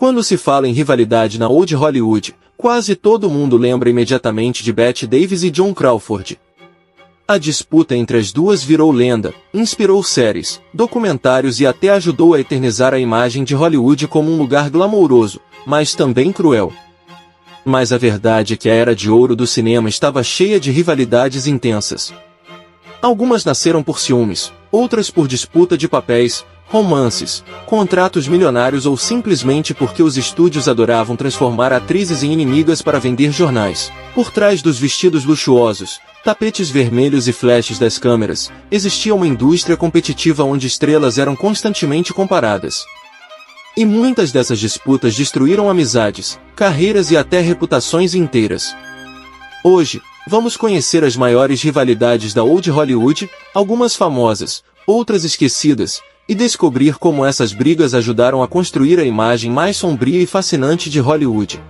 Quando se fala em rivalidade na Old Hollywood, quase todo mundo lembra imediatamente de Bette Davis e Joan Crawford. A disputa entre as duas virou lenda, inspirou séries, documentários e até ajudou a eternizar a imagem de Hollywood como um lugar glamouroso, mas também cruel. Mas a verdade é que a era de ouro do cinema estava cheia de rivalidades intensas. Algumas nasceram por ciúmes, outras por disputa de papéis, romances, contratos milionários ou simplesmente porque os estúdios adoravam transformar atrizes em inimigas para vender jornais. Por trás dos vestidos luxuosos, tapetes vermelhos e flashes das câmeras, existia uma indústria competitiva onde estrelas eram constantemente comparadas. E muitas dessas disputas destruíram amizades, carreiras e até reputações inteiras. Hoje, vamos conhecer as maiores rivalidades da Old Hollywood, algumas famosas, outras esquecidas, e descobrir como essas brigas ajudaram a construir a imagem mais sombria e fascinante de Hollywood.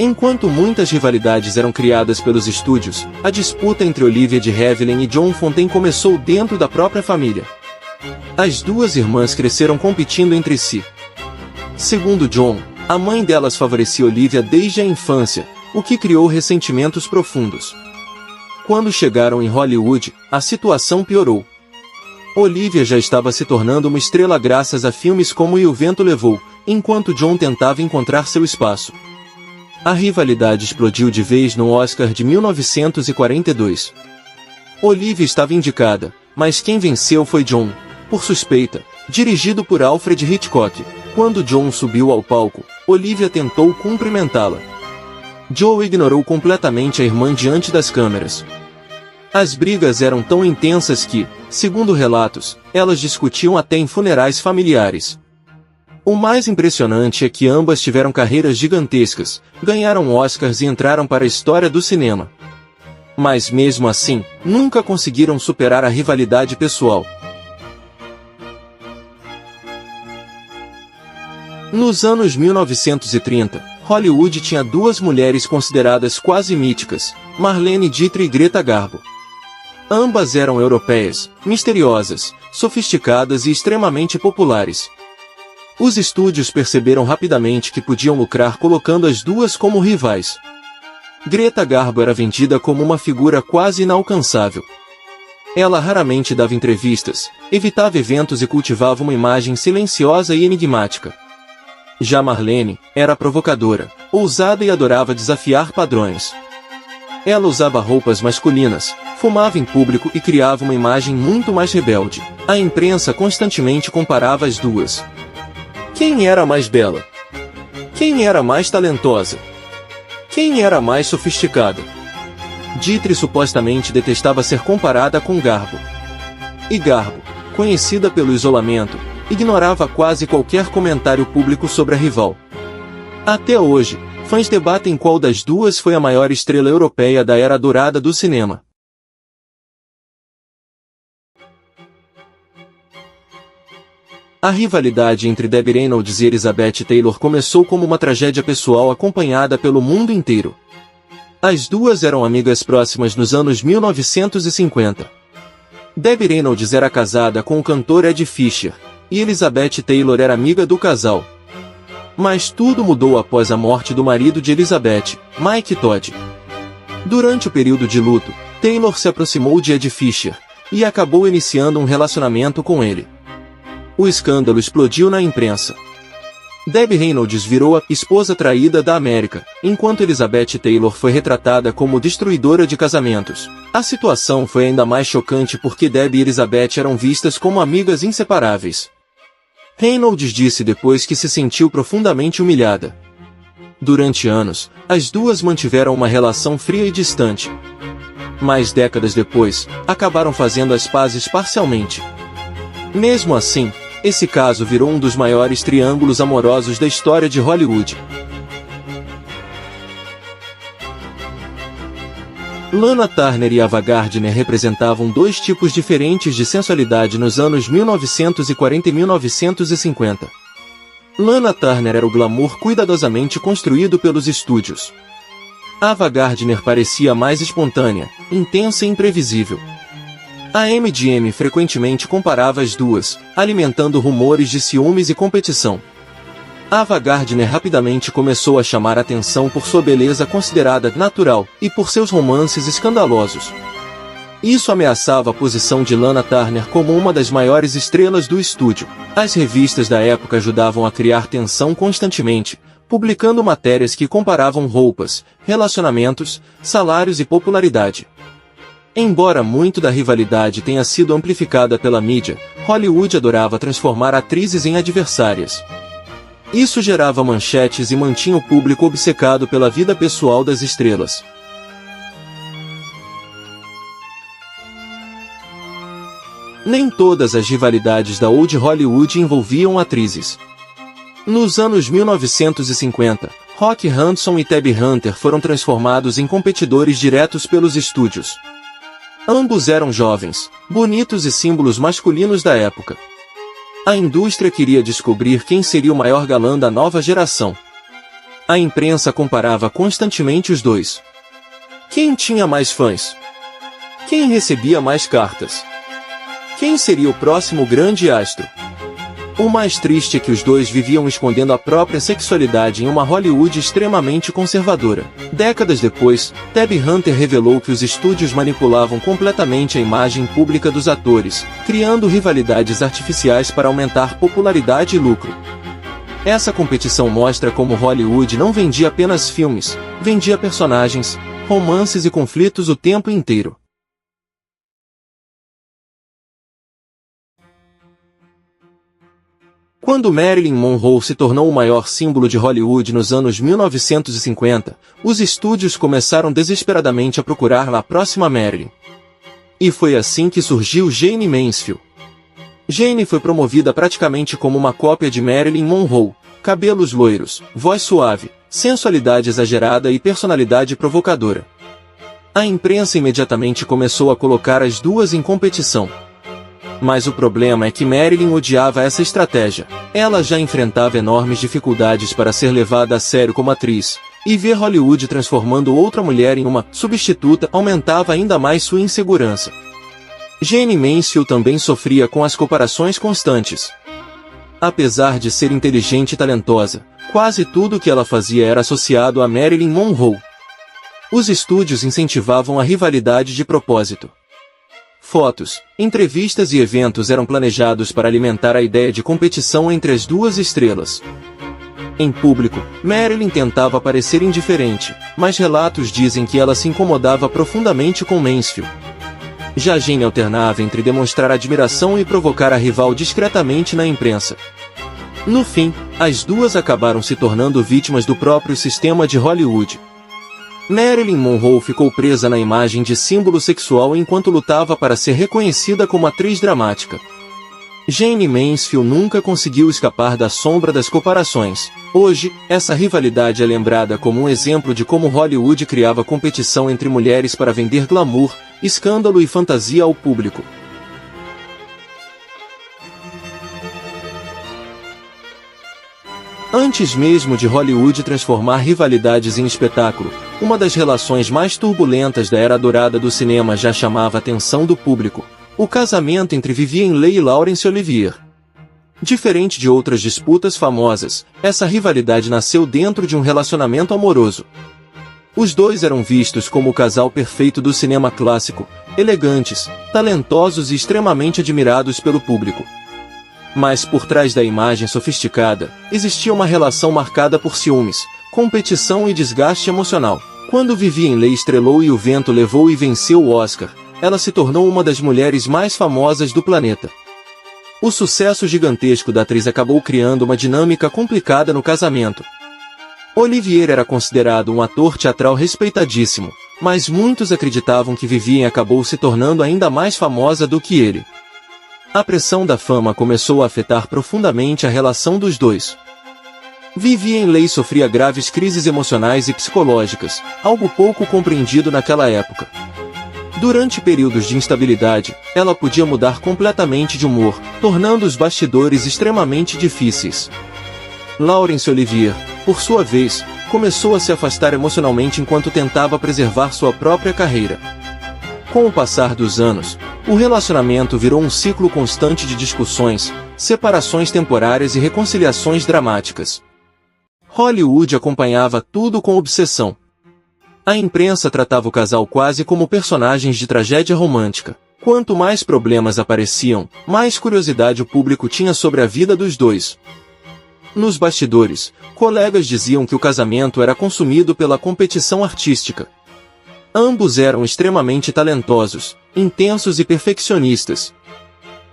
Enquanto muitas rivalidades eram criadas pelos estúdios, a disputa entre Olivia de Havilland e Joan Fontaine começou dentro da própria família. As duas irmãs cresceram competindo entre si. Segundo Joan, a mãe delas favorecia Olivia desde a infância, o que criou ressentimentos profundos. Quando chegaram em Hollywood, a situação piorou. Olivia já estava se tornando uma estrela graças a filmes como E o Vento Levou, enquanto Joan tentava encontrar seu espaço. A rivalidade explodiu de vez no Oscar de 1942. Olivia estava indicada, mas quem venceu foi Joan, por suspeita, dirigido por Alfred Hitchcock. Quando Joan subiu ao palco, Olivia tentou cumprimentá-la. Joe ignorou completamente a irmã diante das câmeras. As brigas eram tão intensas que, segundo relatos, elas discutiam até em funerais familiares. O mais impressionante é que ambas tiveram carreiras gigantescas, ganharam Oscars e entraram para a história do cinema. Mas mesmo assim, nunca conseguiram superar a rivalidade pessoal. Nos anos 1930, Hollywood tinha duas mulheres consideradas quase míticas, Marlene Dietrich e Greta Garbo. Ambas eram europeias, misteriosas, sofisticadas e extremamente populares. Os estúdios perceberam rapidamente que podiam lucrar colocando as duas como rivais. Greta Garbo era vendida como uma figura quase inalcançável. Ela raramente dava entrevistas, evitava eventos e cultivava uma imagem silenciosa e enigmática. Já Marlene era provocadora, ousada e adorava desafiar padrões. Ela usava roupas masculinas, fumava em público e criava uma imagem muito mais rebelde. A imprensa constantemente comparava as duas. Quem era mais bela? Quem era mais talentosa? Quem era mais sofisticada? Dietrich supostamente detestava ser comparada com Garbo. E Garbo, conhecida pelo isolamento, ignorava quase qualquer comentário público sobre a rival. Até hoje, fãs debatem qual das duas foi a maior estrela europeia da era dourada do cinema. A rivalidade entre Debbie Reynolds e Elizabeth Taylor começou como uma tragédia pessoal acompanhada pelo mundo inteiro. As duas eram amigas próximas nos anos 1950. Debbie Reynolds era casada com o cantor Ed Fisher, e Elizabeth Taylor era amiga do casal. Mas tudo mudou após a morte do marido de Elizabeth, Mike Todd. Durante o período de luto, Taylor se aproximou de Ed Fisher, e acabou iniciando um relacionamento com ele. O escândalo explodiu na imprensa. Debbie Reynolds virou a esposa traída da América, enquanto Elizabeth Taylor foi retratada como destruidora de casamentos. A situação foi ainda mais chocante porque Debbie e Elizabeth eram vistas como amigas inseparáveis. Reynolds disse depois que se sentiu profundamente humilhada. Durante anos, as duas mantiveram uma relação fria e distante. Mas décadas depois, acabaram fazendo as pazes parcialmente. Mesmo assim, esse caso virou um dos maiores triângulos amorosos da história de Hollywood. Lana Turner e Ava Gardner representavam dois tipos diferentes de sensualidade nos anos 1940 e 1950. Lana Turner era o glamour cuidadosamente construído pelos estúdios. Ava Gardner parecia mais espontânea, intensa e imprevisível. A MGM frequentemente comparava as duas, alimentando rumores de ciúmes e competição. Ava Gardner rapidamente começou a chamar atenção por sua beleza considerada natural e por seus romances escandalosos. Isso ameaçava a posição de Lana Turner como uma das maiores estrelas do estúdio. As revistas da época ajudavam a criar tensão constantemente, publicando matérias que comparavam roupas, relacionamentos, salários e popularidade. Embora muito da rivalidade tenha sido amplificada pela mídia, Hollywood adorava transformar atrizes em adversárias. Isso gerava manchetes e mantinha o público obcecado pela vida pessoal das estrelas. Nem todas as rivalidades da Old Hollywood envolviam atrizes. Nos anos 1950, Rock Hudson e Tabby Hunter foram transformados em competidores diretos pelos estúdios. Ambos eram jovens, bonitos e símbolos masculinos da época. A indústria queria descobrir quem seria o maior galã da nova geração. A imprensa comparava constantemente os dois. Quem tinha mais fãs? Quem recebia mais cartas? Quem seria o próximo grande astro? O mais triste é que os dois viviam escondendo a própria sexualidade em uma Hollywood extremamente conservadora. Décadas depois, Tabby Hunter revelou que os estúdios manipulavam completamente a imagem pública dos atores, criando rivalidades artificiais para aumentar popularidade e lucro. Essa competição mostra como Hollywood não vendia apenas filmes, vendia personagens, romances e conflitos o tempo inteiro. Quando Marilyn Monroe se tornou o maior símbolo de Hollywood nos anos 1950, os estúdios começaram desesperadamente a procurar a próxima Marilyn. E foi assim que surgiu Jane Mansfield. Jane foi promovida praticamente como uma cópia de Marilyn Monroe, cabelos loiros, voz suave, sensualidade exagerada e personalidade provocadora. A imprensa imediatamente começou a colocar as duas em competição. Mas o problema é que Marilyn odiava essa estratégia. Ela já enfrentava enormes dificuldades para ser levada a sério como atriz, e ver Hollywood transformando outra mulher em uma substituta aumentava ainda mais sua insegurança. Jane Mansfield também sofria com as comparações constantes. Apesar de ser inteligente e talentosa, quase tudo o que ela fazia era associado a Marilyn Monroe. Os estúdios incentivavam a rivalidade de propósito. Fotos, entrevistas e eventos eram planejados para alimentar a ideia de competição entre as duas estrelas. Em público, Marilyn tentava parecer indiferente, mas relatos dizem que ela se incomodava profundamente com Mansfield. Já Jane alternava entre demonstrar admiração e provocar a rival discretamente na imprensa. No fim, as duas acabaram se tornando vítimas do próprio sistema de Hollywood. Marilyn Monroe ficou presa na imagem de símbolo sexual enquanto lutava para ser reconhecida como atriz dramática. Jane Mansfield nunca conseguiu escapar da sombra das comparações. Hoje, essa rivalidade é lembrada como um exemplo de como Hollywood criava competição entre mulheres para vender glamour, escândalo e fantasia ao público. Antes mesmo de Hollywood transformar rivalidades em espetáculo, uma das relações mais turbulentas da era dourada do cinema já chamava a atenção do público: o casamento entre Vivien Leigh e Laurence Olivier. Diferente de outras disputas famosas, essa rivalidade nasceu dentro de um relacionamento amoroso. Os dois eram vistos como o casal perfeito do cinema clássico, elegantes, talentosos e extremamente admirados pelo público. Mas por trás da imagem sofisticada, existia uma relação marcada por ciúmes, competição e desgaste emocional. Quando Vivien Leigh estrelou e o vento levou e venceu o Oscar, ela se tornou uma das mulheres mais famosas do planeta. O sucesso gigantesco da atriz acabou criando uma dinâmica complicada no casamento. Olivier era considerado um ator teatral respeitadíssimo, mas muitos acreditavam que Vivien acabou se tornando ainda mais famosa do que ele. A pressão da fama começou a afetar profundamente a relação dos dois. Vivien Leigh sofria graves crises emocionais e psicológicas, algo pouco compreendido naquela época. Durante períodos de instabilidade, ela podia mudar completamente de humor, tornando os bastidores extremamente difíceis. Laurence Olivier, por sua vez, começou a se afastar emocionalmente enquanto tentava preservar sua própria carreira. Com o passar dos anos, o relacionamento virou um ciclo constante de discussões, separações temporárias e reconciliações dramáticas. Hollywood acompanhava tudo com obsessão. A imprensa tratava o casal quase como personagens de tragédia romântica. Quanto mais problemas apareciam, mais curiosidade o público tinha sobre a vida dos dois. Nos bastidores, colegas diziam que o casamento era consumido pela competição artística. Ambos eram extremamente talentosos, intensos e perfeccionistas.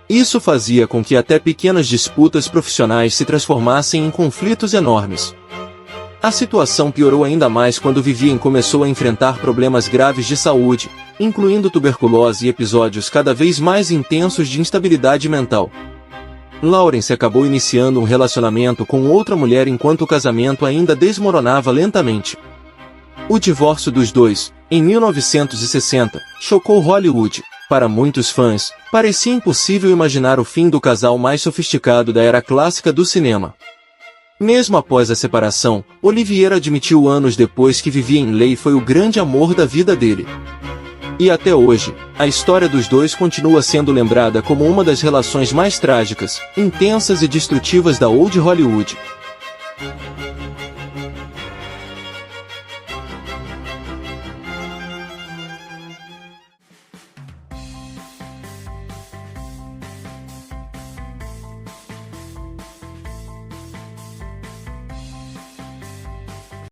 Isso fazia com que até pequenas disputas profissionais se transformassem em conflitos enormes. A situação piorou ainda mais quando Vivien começou a enfrentar problemas graves de saúde, incluindo tuberculose e episódios cada vez mais intensos de instabilidade mental. Lawrence acabou iniciando um relacionamento com outra mulher enquanto o casamento ainda desmoronava lentamente. O divórcio dos dois, em 1960, chocou Hollywood. Para muitos fãs, parecia impossível imaginar o fim do casal mais sofisticado da era clássica do cinema. Mesmo após a separação, Olivier admitiu anos depois que Vivien Leigh foi o grande amor da vida dele. E até hoje, a história dos dois continua sendo lembrada como uma das relações mais trágicas, intensas e destrutivas da Old Hollywood.